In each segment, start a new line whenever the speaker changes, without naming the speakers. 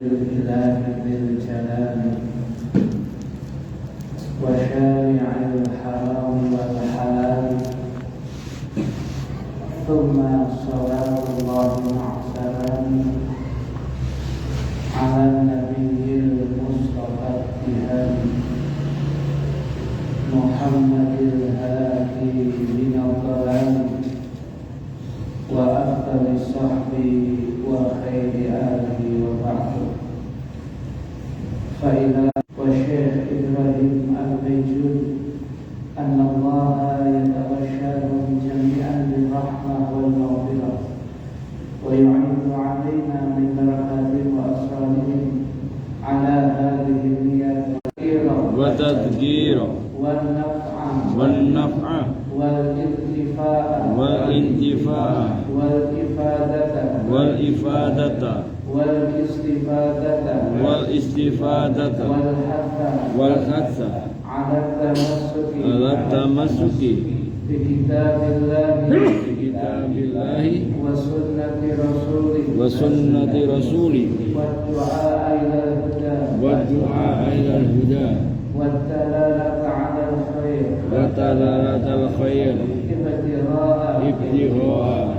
بالله بالجلال وشارع الحرام والحلال ثم صلاة الله مع سلامه على النبي المصطفى التهامي محمد الهادي من الضلال وأفضل الصحب وخير آله وبعد فإذا والشيخ إبراهيم البيجون أن الله يتبشرهم جميعا بالرحمة والمغفرة ويعيد علينا من بركاتهم وأسرارهم على هذه النيات
وتذكيرا والنفع والانتفاع والإفادة والحث على التمسك بكتاب الله وسنة رسوله والدعاء إلى الهدى والدلالة على الخير ابتغاء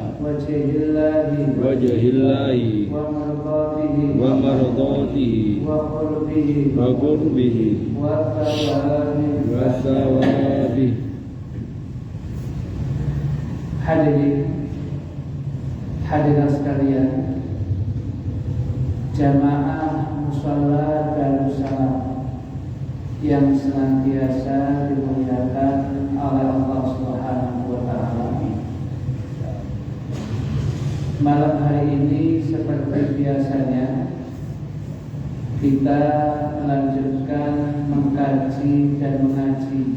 وجه الله ومرضاته وقربه وثوابه.
Hadirin sekalian, jamaah mushola Darussalam yang senantiasa dimuliakan oleh Allah Subhanahu wa Ta'ala. Malam hari ini seperti biasanya kita melanjutkan mengkaji dan mengaji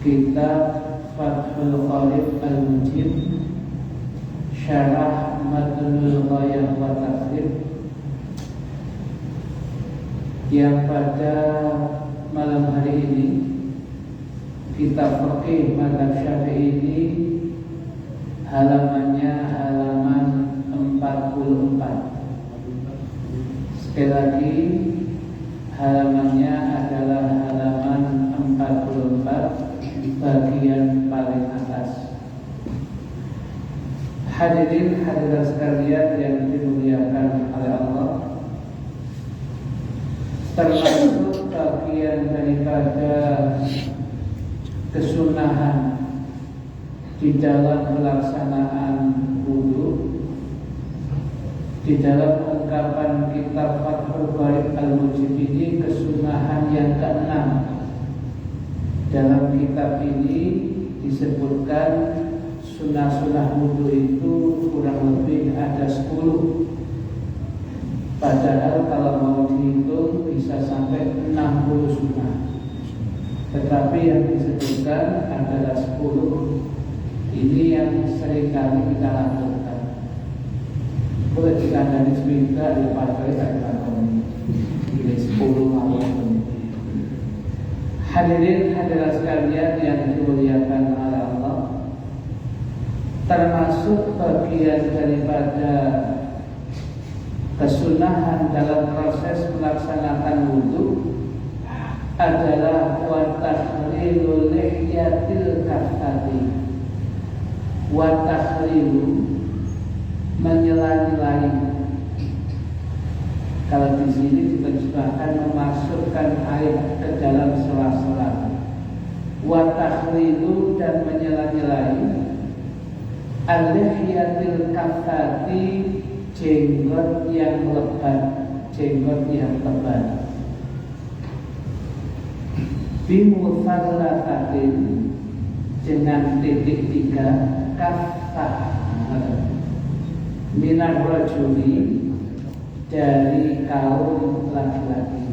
kitab Fathul Qarib Al-Mujib Syarah Matnul Ghayah wa Taqrib, yang pada malam hari ini kitab fikih mazhab Syafi'i ini halamannya halaman 44. Sekali lagi, halamannya adalah halaman 44 bagian paling atas. Hadirin hadirat sekalian yang dimuliakan oleh Allah, termasuk bagian daripada kesunahan di dalam pelaksanaan wudu, di dalam ungkapan kitab Fathul Qarib Al-Mujib ini, kesunahan yang ke-6. Dalam kitab ini disebutkan sunah-sunah wudu itu kurang lebih ada 10. Padahal kalau mau dihitung bisa sampai 60 sunnah, tetapi yang disebutkan adalah 10. Ini yang seringkali kita lakukan. Boleh dikandani seminggu di partai saya lakukan ini 10 malam. Hadirin hadirat sekalian yang dimuliakan oleh Allah, termasuk bagian daripada kesunahan dalam proses melaksanakan wudu adalah wa tahlilu lihyatil kaffati. Wa tahlilu menyela-nyelai. Kalau di sini diterjemahkan memasukkan air ke dalam sela-sela. Wa tahlilu dan menyela-nyelai al-lihyatil kaffati, jenggot yang lebat, jenggot yang tebal. Bimuthallafatin, dengan titik 3, kaffah minar rajuli, dari kaum laki-laki.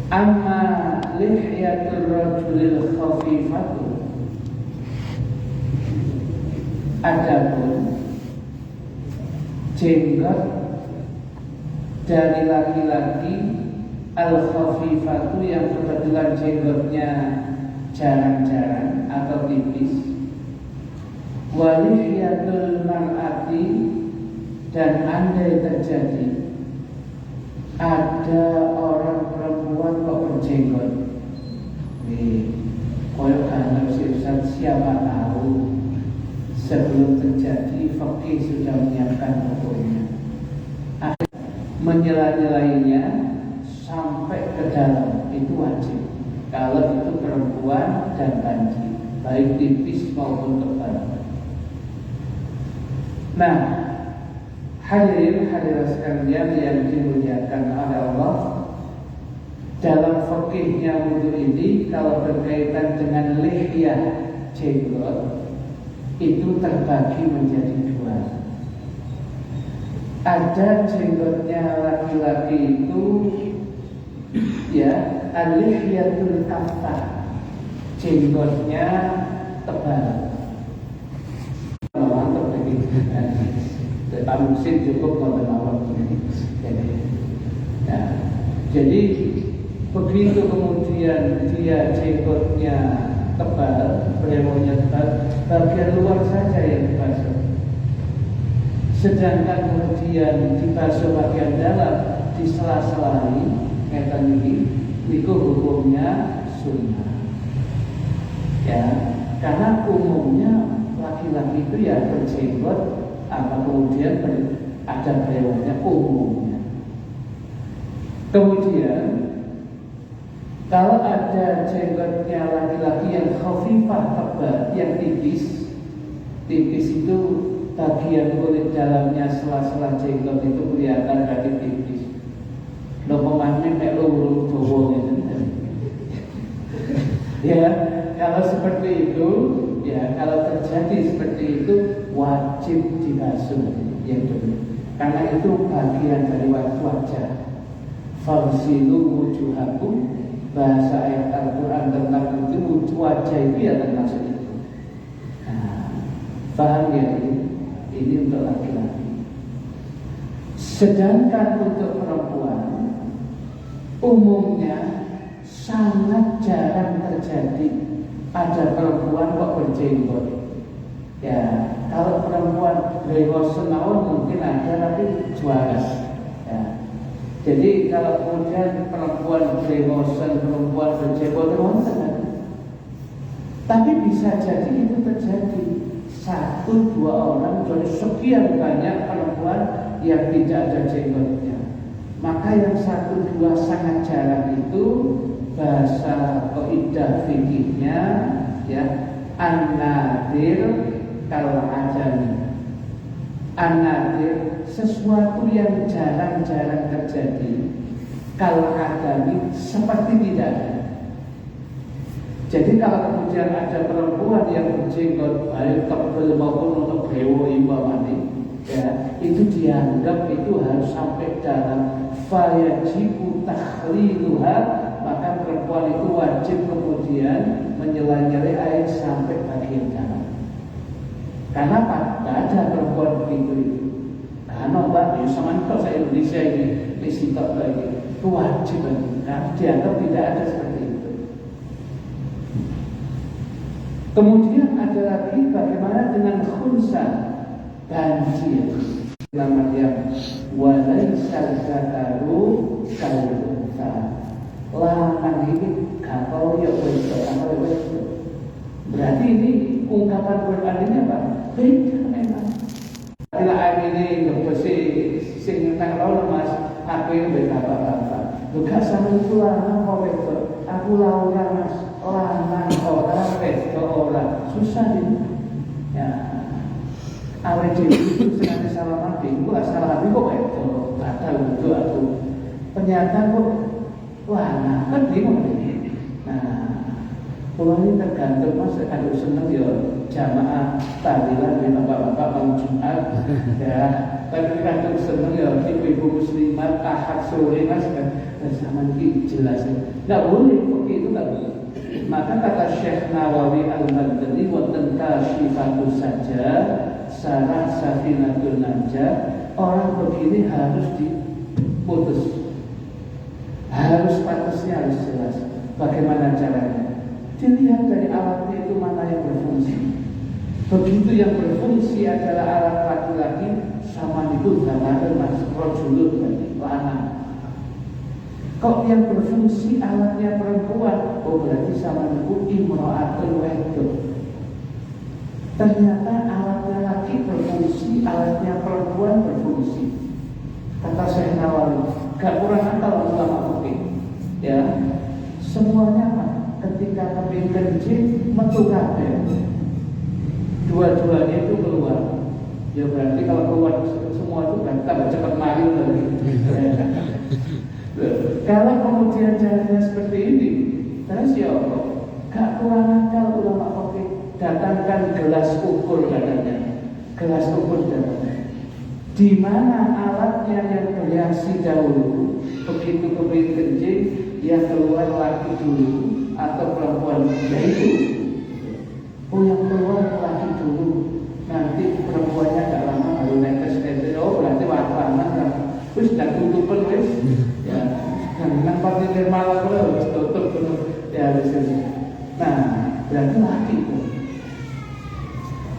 Amma lihyatul rajulil khafifatu, adapun jenggot dari laki-laki al-khafifatu, yang kebetulan jenggotnya jarang-jarang atau tipis, walihiyatul Dan andai terjadi ada orang perempuan kok berjenggot, koyok kantor siapa tahu sebelum terjadi fakih sudah menyiapkan hukumnya. Menyela-nyelainya sampai ke dalam itu wajib. Kalau itu perempuan dan banci, baik tipis maupun tebal. Nah, hadirin sekalian yang dimuliakan oleh Allah, dalam fikihnya wudu ini kalau berkaitan dengan lihyah jenggot itu terbagi menjadi dua. Ada jenggotnya laki-laki itu ya al-lihyatul kaffah, jenggotnya tebal. Mantap begitu. Pak Musin cukup mengetahui ini. Jadi begitu kemudian dia jenggotnya tebal, brewoknya tebal, bagian luar saja yang dibasuh. Sedangkan kemudian dibasuh bagian dalam, di sela-selai, kata ini, itu hukumnya sunnah. Ya, karena umumnya laki-laki itu ya berjenggot, apa kemudian ada brewoknya umumnya. Kemudian kalau ada jenggotnya laki-laki yang khafifah tebal, yang tipis itu bagian kulit dalamnya sela-sela jenggot itu kelihatan dari tipis. Lo pemahaman kayak lurus dowo gitu. Ya, kalau seperti itu, ya kalau terjadi seperti itu wajib dibasuh yang dulu. Karena itu bagian dari wajah. Fagsilu wujuhakum, bahasa ayat Al-Quran tentang itu wajah itu ya termasuk itu. Nah, paham ya ini untuk laki-laki. Sedangkan untuk perempuan umumnya sangat jarang terjadi ada perempuan kok berjenggot. Ya, kalau perempuan brewok senawan mungkin ada, tapi juara. Ya. Jadi kalau kemudian perempuan brewosen, perempuan berjenggot ronsen, tapi bisa jadi itu terjadi 1-2 orang dari sekian banyak perempuan yang tidak ada jenggotnya. Maka yang 1-2 sangat jarang itu bahasa kaidah fikihnya ya an-nadir kal-ajami. An-nadir sesuatu yang jarang-jarang terjadi, kal-ajami seperti tidak ada. Jadi kalau kemudian ada perempuan yang berjenggot baik tebal maupun untuk brewo imbamani, ya itu dianggap itu harus sampai dalam fayajibu takhliluha, maka perempuan itu wajib kemudian menyela-nyelai air sampai bagian dalam. Karena apa? Tidak ada perempuan begitu itu. Karena mbak, ya sama saya Indonesia ini sitok lagi, itu wajib kan? Dianggap tidak ada seperti itu. Kemudian ada lagi bagaimana dengan khunsa, banjir. Nama dia walaisal zakaru kal-unsa. Lanang ini kapal ya wes. Berarti ini ungkapan Qur'annya apa? Beda memang. Bila ini ngebesi sing nang rono Mas, aku ini beda apa-apa. Bukan sama itu lanang kok itu. Aku laura Mas, lanang orang itu orang susah ini. Ya. Awet itu senang salah mati, gua salah hati kok itu. Batal itu aku. Ternyata kok lanang kan bingung ini. Nah, kalau ini tergantung Mas, kalau senang ya jamaah tahlilan di bapak-bapak malam Jumat ya. Tapi kadang senang ya ibu-ibu muslimat ahad sore Mas kan sama ini jelas. Enggak boleh, begitu itu enggak boleh. Maka kata Syekh Nawawi Al-Madani wonten kasyifatus saja sarah safinatul najah, orang begini harus diputus. Harus patusnya harus jelas. Bagaimana caranya? Dilihat dari alatnya itu mana yang berfungsi. Begitu yang berfungsi adalah alat laki-laki, sama itu ada mas rojulun tadi, lanang. Kok yang berfungsi alatnya perempuan? Oh berarti sama itu imra'atul wedok. Ternyata alatnya laki berfungsi, alatnya perempuan berfungsi. Kata Syekh Nawawi, gak kurang akal ulama fikih. Ya, semuanya apa? Ketika keping kencing metu kabeh. Dua-duanya itu keluar. Ya berarti kalau keluar semua itu berarti tambah cepat mari lagi. Kalau kemudian caranya seperti ini, terus ya Allah, gak kurang akal ulama fikih datangkan gelas ukur katanya, gelas ukur datangnya. Di mana alatnya yang bereaksi dahulu, begitu keping kencing, yang keluar laki dulu atau perempuan yaitu, oh yang keluar laki dulu, nanti perempuannya gak lama baru netes. Oh berarti waktu kan, terus sudah tutupan wes. Ya, nang partai malam terus tutup ya disini. Nah, berarti laki itu.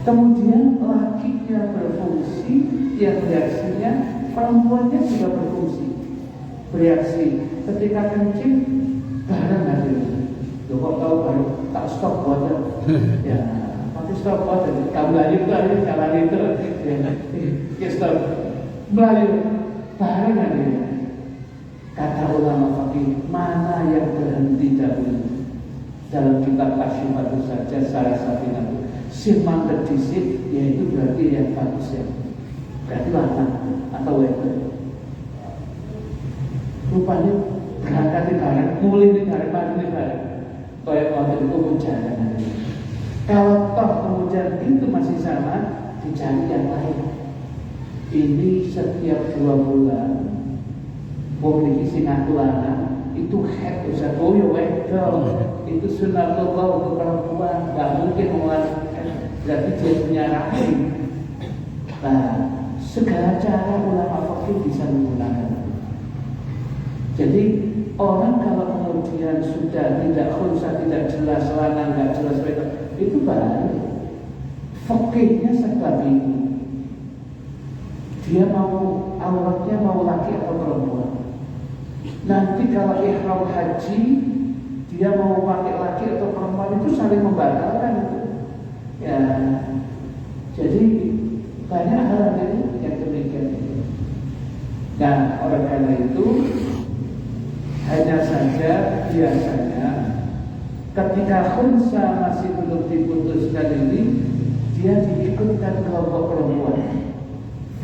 Kemudian lakinya berfungsi, yang bereaksinya perempuannya juga berfungsi, bereaksi. Ketika kencing bareng hasilnya. Loh kok tahu baru tak stop water. Ya, nanti stop water. Kamu lagi itu ada jalan itu. Ya stop. Melayu bareng hasilnya. Kata ulama fikih, mana yang berhenti dahulu? Dalam kitab Tasyifatus saja salah satunya sirman terdisit, yaitu berarti yang bagus ya. Berarti lanang atau wedok. Rupanya berangkat di bareng, mulai di bareng, mati di bareng. Kayak waktu itu ujaran. Kalau toh kemudian itu masih sama, dicari yang lain. Ini setiap 2 bulan. Memiliki sinatu lanang itu head Ustaz, oh ya wedok itu sunatullah untuk perempuan, gak mungkin mengeluarkan, berarti dia punya rahim. Nah, segala cara ulama fikih bisa menggunakan. Jadi orang kalau kemudian sudah tidak khunsa, tidak jelas lanang, gak jelas wedok, itu balik. Fikihnya sebab ini. Dia mau auratnya mau laki atau perempuan. Nanti kalau ihram haji dia mau pakai laki atau perempuan itu saling membatalkan itu. Ya, jadi banyak hal ini yang demikian itu. Nah, oleh karena itu hanya saja biasanya ketika khunsa masih belum diputuskan ini, dia diikutkan kelompok perempuan.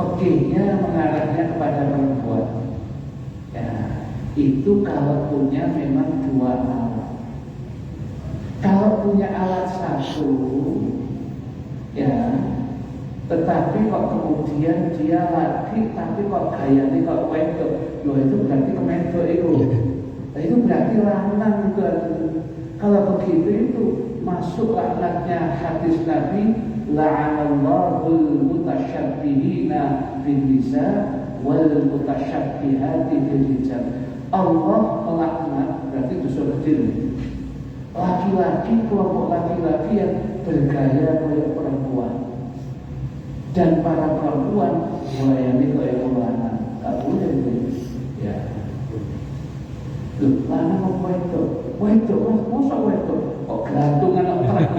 Fikihnya mengarahnya kepada perempuan. Ya, itu kalau punya memang 2 alat. Kalau punya alat 1, ya, tetapi kok kemudian dia laki, tapi kok gayanya kok wedok, loh itu berarti kemedok itu. Nah, itu berarti lanang itu. Kalau begitu itu masuk laknatnya hadis Nabi, la'anallahul mutasyabbihina bin nisa wal mutasyabbihati bil rijal. Allah melaknat, berarti itu surjil. Laki-laki, kelompok laki-laki yang bergaya oleh perempuan, dan para perempuan melayani kayak lanang. Tak boleh itu. Ya. Loh, lanang apa wedok? Wedok, masa wedok? Kok gelantungan atau terang?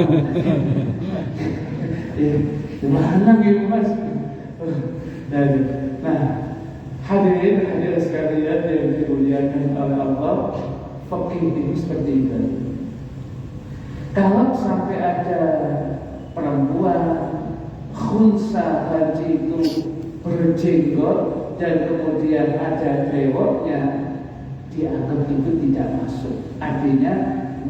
Lanang gitu mas. Nah, hadirin sekalian yang dimuliakan oleh Allah, fikih ini seperti itu. Kalau sampai ada perempuan khunsa haji itu berjenggot dan kemudian ada brewoknya, dianggap itu tidak masuk. Artinya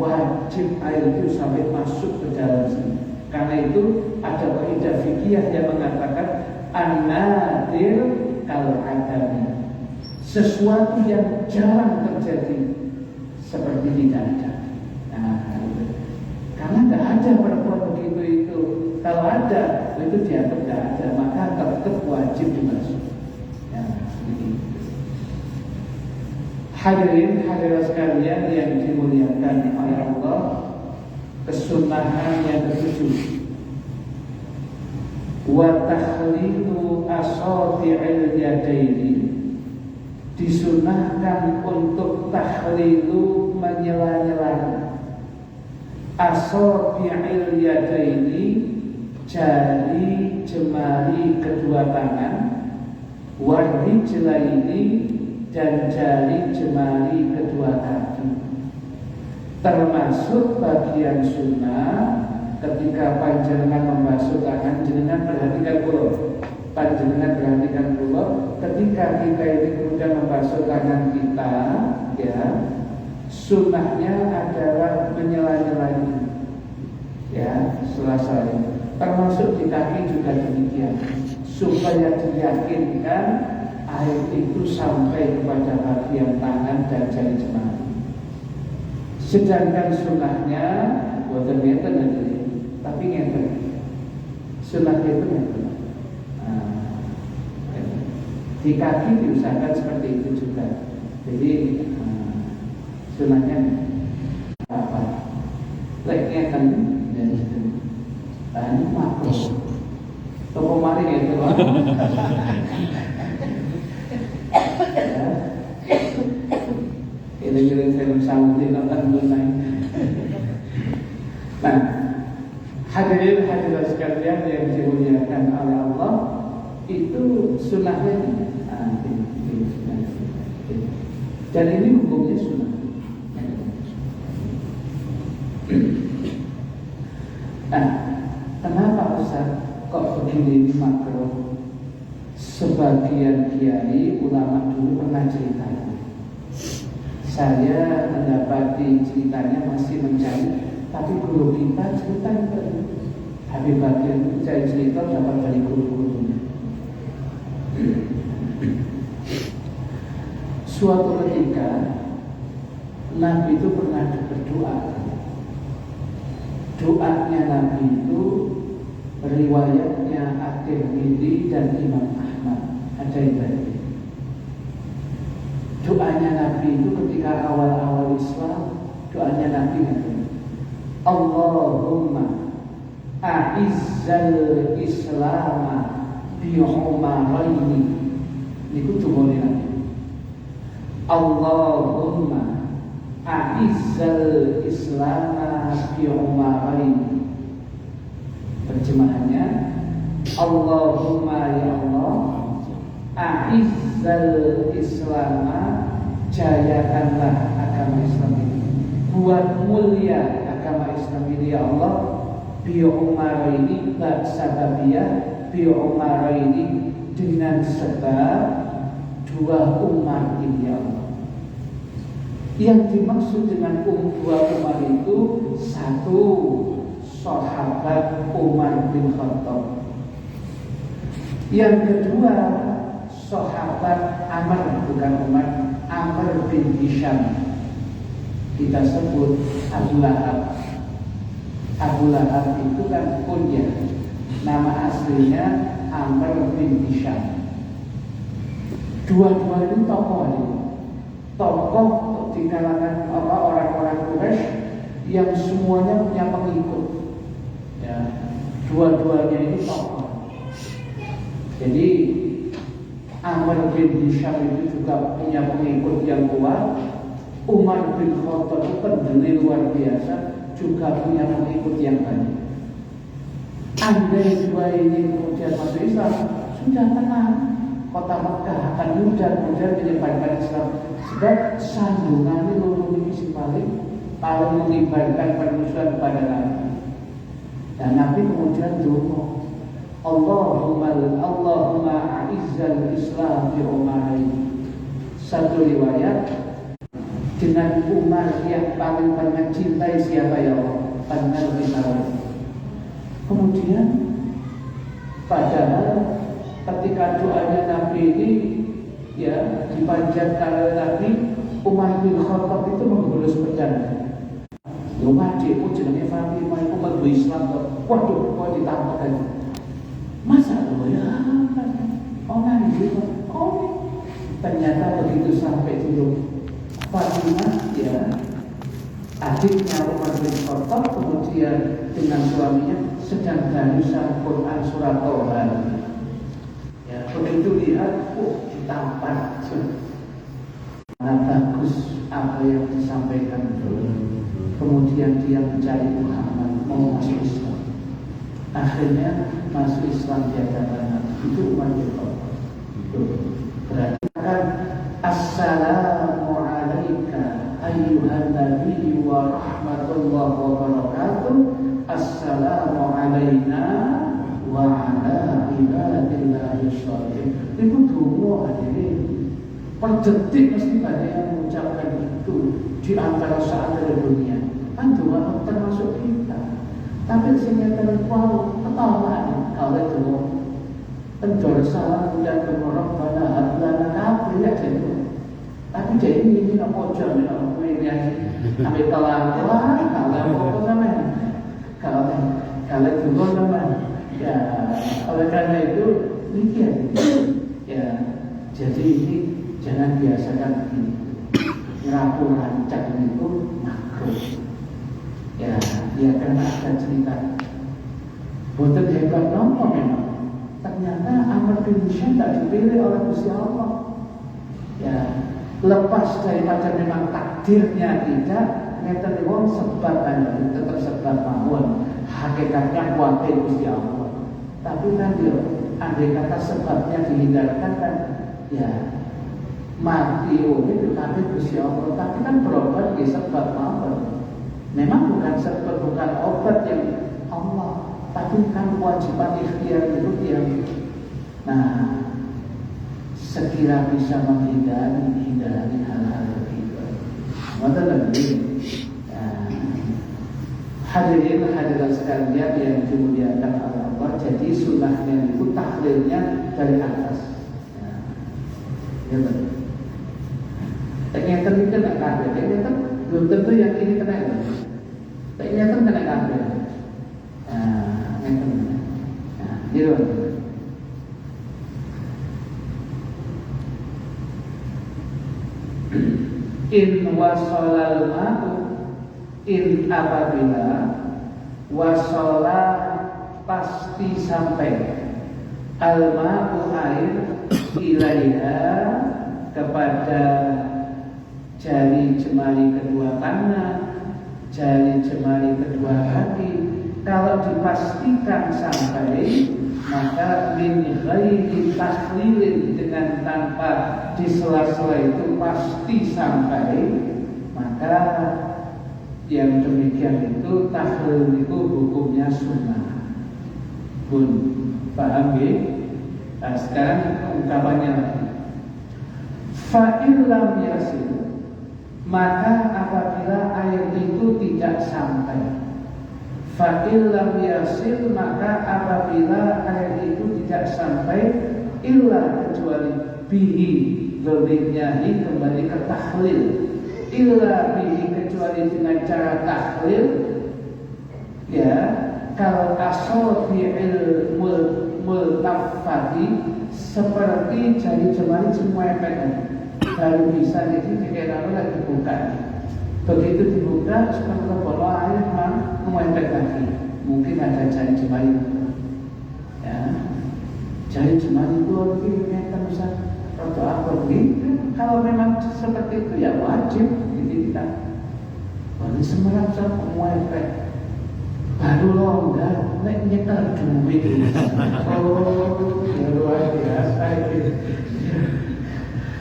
wajib air itu sampai masuk ke dalam sini. Karena itu ada kaidah fikih yang mengatakan an-nadir kal-adami, sesuatu yang jarang terjadi seperti tidak ada. Nah, karena tidak ada perempuan begitu itu. Kalau ada, itu dianggap tidak ada, maka tetap wajib dimasuk. Ya, begitu. Hadirin hadirat sekalian yang dimuliakan oleh Allah, kesunahan yang ke-7, wa takhlilu asabi'il yadaini disunahkan untuk tahlilu menyela-nyela asabi'il yadaini, jari jemari kedua tangan, warijlaini, dan jari jemari kedua kaki. Termasuk bagian sunnah ketika panjenengan membasuh tangan, jenengan perhatikan dulu. Panjenengan perhatikan dulu, ketika kita ini kemudian membasuh tangan kita, ya, sunnahnya adalah menyela-nyela ini, ya, selesai. Termasuk di kaki juga demikian, supaya diyakinkan air itu sampai kepada bagian tangan dan jari jemari. Sedangkan sunnahnya buatan ngeten aja, tapi ngeten, sunnahnya itu ngeten. Di kaki diusahakan seperti itu juga. Jadi sunahnya apa? Leknya kan dan makro. Toko mari itu. Kira-kira saya sambut nonton tunai. Nah, hadirin hadirat sekalian yang dimuliakan oleh Allah, itu sunnahnya. Dan ini hukumnya sunnah. Nah, kenapa Ustaz kok begini makro? Sebagian kiai ulama dulu pernah cerita. Saya mendapati ceritanya masih mencari, tapi guru kita cerita habis bagian saya cerita dapat dari guru-gurunya. Suatu ketika Nabi itu pernah berdoa. Doanya Nabi itu riwayatnya At-Tirmidzi dan Imam Ahmad. Ada itu. Doanya Nabi itu ketika awal-awal Islam, doanya Nabi itu Allahumma a'izzal Islama bi'umaraini. Niku dungane Nabi. Allahumma a'izzal Islama bi'umaraini. Terjemahannya, Allahumma ya Allah, a'izzal Islama, jayakanlah agama Islam ini, buat mulia agama Islam ini ya Allah, bi'umaraini, bab sababiyah, bi'umaraini, dengan sebab dua umat ini ya Allah. Yang dimaksud dengan dua umat itu, satu, sahabat Umar bin Khattab. Yang kedua, sahabat Amr, bukan Umar, Amr bin Hisham. Kita sebut Abu Lahab. Abu Lahab itu kan kunyah, nama aslinya Amr bin Hisham. Dua-dua itu tokoh di kalangan orang-orang Quraisy yang semuanya punya pengikut. Ya, dua-duanya ini tokoh. Jadi Amr bin Hisham itu juga punya pengikut yang kuat. Umar bin Khattab itu pendiri luar biasa, juga punya pengikut yang banyak. Andai dua ini kemudian masuk Islam, sudah tenang. Kota Mekah akan mudah-mudahan menyebarkan Islam. Sebab sandungan ini si paling mengibarkan permusuhan kepada Nabi. Dan Nabi kemudian doa, Allahumma a'izzal Islam bi umarain. Satu riwayat, dengan Umar yang paling banyak cintai siapa ya Allah? Benar kita. Kemudian padahal ketika doanya Nabi ini ya dipanjatkan oleh Nabi, Umar bin Khattab itu menggulus pedang. Rumah dia pun jenenge Fatimah itu mlebu Islam kok. Waduh, kok ditampok aja. Masa lo ya? Orang gitu. Oh, ternyata begitu sampai dulu Fatimah ya adiknya Umar bin Khattab kemudian dengan suaminya sedang barusan Quran surat Toha. Ya, begitu lihat, ditampar. apa yang disampaikan dulu. Kemudian dia mencari Muhammad, mau masuk Islam. Akhirnya masuk Islam di hadapan itu umat Allah. Berarti kan Assalamualaikum ayyuhan nabi wa rahmatullahi wa barakatuh. Assalamualaikum wa ala ibadillahi sholihin. Itu dulu hadirin. Per detik mesti banyak yang mengucapkan itu di antara saat dari dunia. Kan doa termasuk kita. Tapi sehingga terkuat ketahuan kalau itu penjual salam dan berorok pada hablana kabel ya jadi. Tapi jadi ini nak pojok ni nak ini ambil kalah apa namanya? Kalau dulu namanya. Ya, oleh karena itu demikian. Ya, jadi ini jangan biasakan begini. Ngerapu rancak itu makruh. Ya, dia kan ada cerita. Boten hebat nopo memang. Ternyata Amr bin Hisham tak dipilih oleh Gusti Allah. Ya, lepas daripada memang takdirnya tidak, ngeten wong sebab anu tetap sebab mawon. Hakikatnya kuatir Gusti Allah. Tapi kan dia andai kata sebabnya dihindarkan kan, ya mati itu kabeh Gusti Allah. Tapi kan berobat di sebab mawon. Memang bukan sebab, bukan obat yang Allah, tapi kan kewajiban ikhtiar itu yang. Nah, sekira bisa hindari hal-hal begitu. Maka lebih hadirin sekalian yang dimuliakan Allah. Jadi sunnahnya itu tahlilnya dari atas. Ya betul. Ternyata ini kena kabel. Ternyata belum tentu yang ini kena itu. Ternyata kena kabel. Gitu. In wasolal ma'u, in apabila wasola pasti sampai al-ma'u air ilaiha kepada jari jemari kedua kanan, jari jemari kedua kaki. Kalau dipastikan sampai, maka min ghairi takhlilin, dengan tanpa di sela-sela itu pasti sampai, maka yang demikian itu takhlil itu hukumnya sunnah. Pun paham ya? Nah, sekarang ungkapannya lagi. Fa'il lam yasil, maka apabila air itu tidak sampai. Fa'il lam yasil, maka apabila air itu tidak sampai, illa kecuali bihi, dhammirnya kembali ke takhlil. Illa bihi, kecuali dengan cara takhlil. Ya, kalau asabi'il multafati, seperti jari jemari semua efeknya baru bisa jadi kira-kira lagi dibuka. Begitu dibuka, seperti bola air mengempet lagi. Mungkin ada jari jemari. Ya, jari jemari itu kita bisa rodo apa gitu. Kalau memang seperti itu ya wajib jadi kita. Wali semerap semua efek. Baru longgar, nek nyetel duit. Oh, ya luar biasa gitu.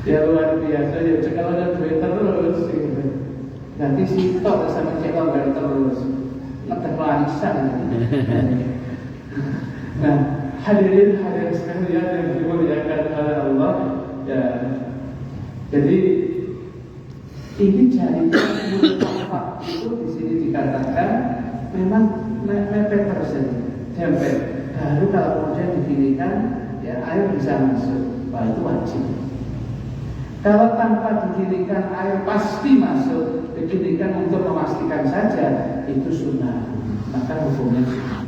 Ya luar biasa ya, kalau ada duit terus gitu. Nanti si tok sama cek longgar terus, ngetek warisan. Nah, hadirin sekalian yang dimuliakan oleh Allah, ya. Jadi ini jari multafat itu di sini dikatakan memang mepet terus sampai baru kalau kemudian diginikan ya air bisa masuk. Wah, itu wajib. Kalau tanpa diginikan air pasti masuk, diginikan untuk memastikan saja, itu sunnah. Maka hukumnya sunnah.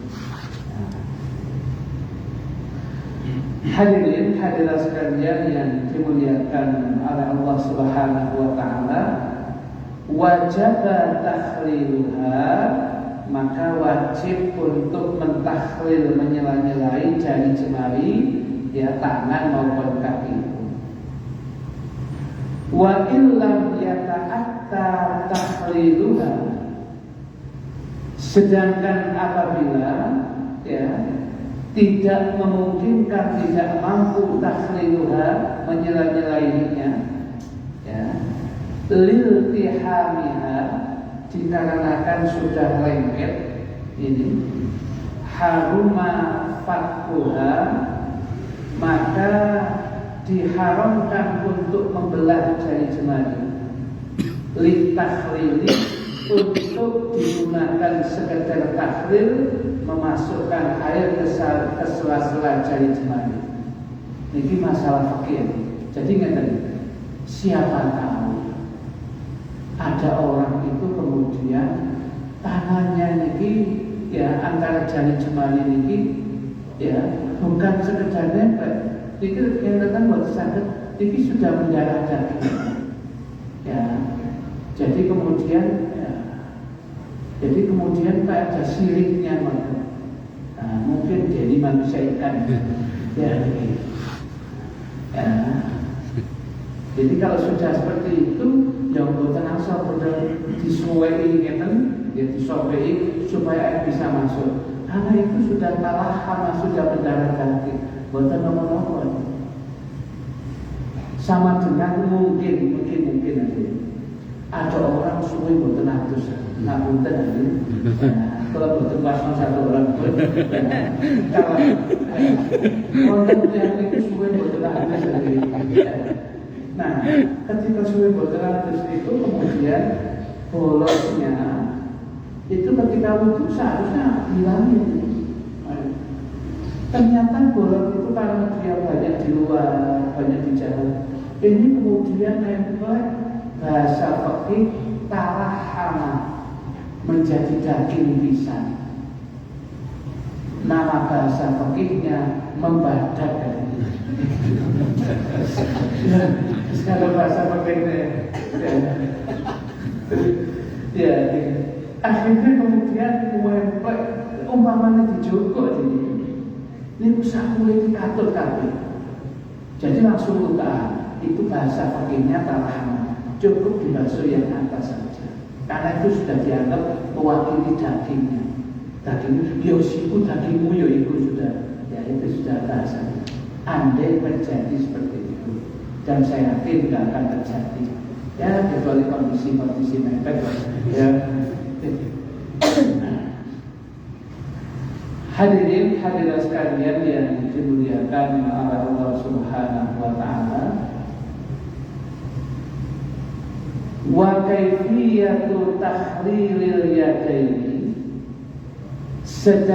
Hadirin hadirat sekalian yang dimuliakan oleh Allah Subhanahu wa taala, wajib takhliluha, maka wajib untuk mentakhlil, menyela-nyelai jari jemari, ya tangan maupun kaki. Wa illam yata'akkad hatta tahliluha. Sedangkan apabila ya tidak memungkinkan, tidak mampu tahliluha, menyela-nyelainya, ya, liltihamiha, dikarenakan sudah lengket ini, haruma fatkuha, maka diharamkan untuk membelah jari jemari, litakhlili, untuk digunakan sekedar takhlil, memasukkan air ke sela-sela jari jemari. Ini masalah fikih. Jadi ngerti, siapa tahu ada orang itu kemudian tangannya ini ya antara jari jemari ini ya bukan sekedar nempel, itu yang datang buat sakit, ini sudah mendarah daging. Ya, jadi kemudian Pak ada siriknya, nah, mungkin jadi manusia ikan. Ya, ya. Jadi kalau sudah seperti itu, yang buatan asal sudah disuwei ngeten, ya disobei supaya air bisa masuk. Karena itu sudah kalah sama sudah mendarah daging, buatan nomor-nomor. Sama dengan mungkin aja. Ada orang suwe buatan atus, ngapunten aja. Kalau buatan pasang satu orang pun, kalau orang yang itu suwe buatan atus aja. Nah, ketika suwe buatan atus itu kemudian bolosnya itu ketika wudhu seharusnya hilangin. Ternyata bolong itu karena dia banyak di luar, banyak di jalan. Ini kemudian nempel bahasa fikih tarahama, menjadi daging pisang. Nama bahasa fikihnya membadak. Kalau bahasa fikihnya ya, akhirnya kemudian umpamanya dijogok ini usah mulai dikatur kabeh. Jadi langsung utah itu bahasa pakainya tarahama, cukup dibasuh yang atas saja, karena itu sudah dianggap mewakili dagingnya. Daging yosiku dagingmu yoiku sudah, ya itu sudah bahasanya. Andai terjadi seperti itu, dan saya yakin tidak akan terjadi. Ya kecuali kondisi mepet, ya. Hadirin hadirat sekalian yang dimuliakan oleh Allah Subhanahu wa taala. Wa kaifiyatu tahrilil yadaini, sedang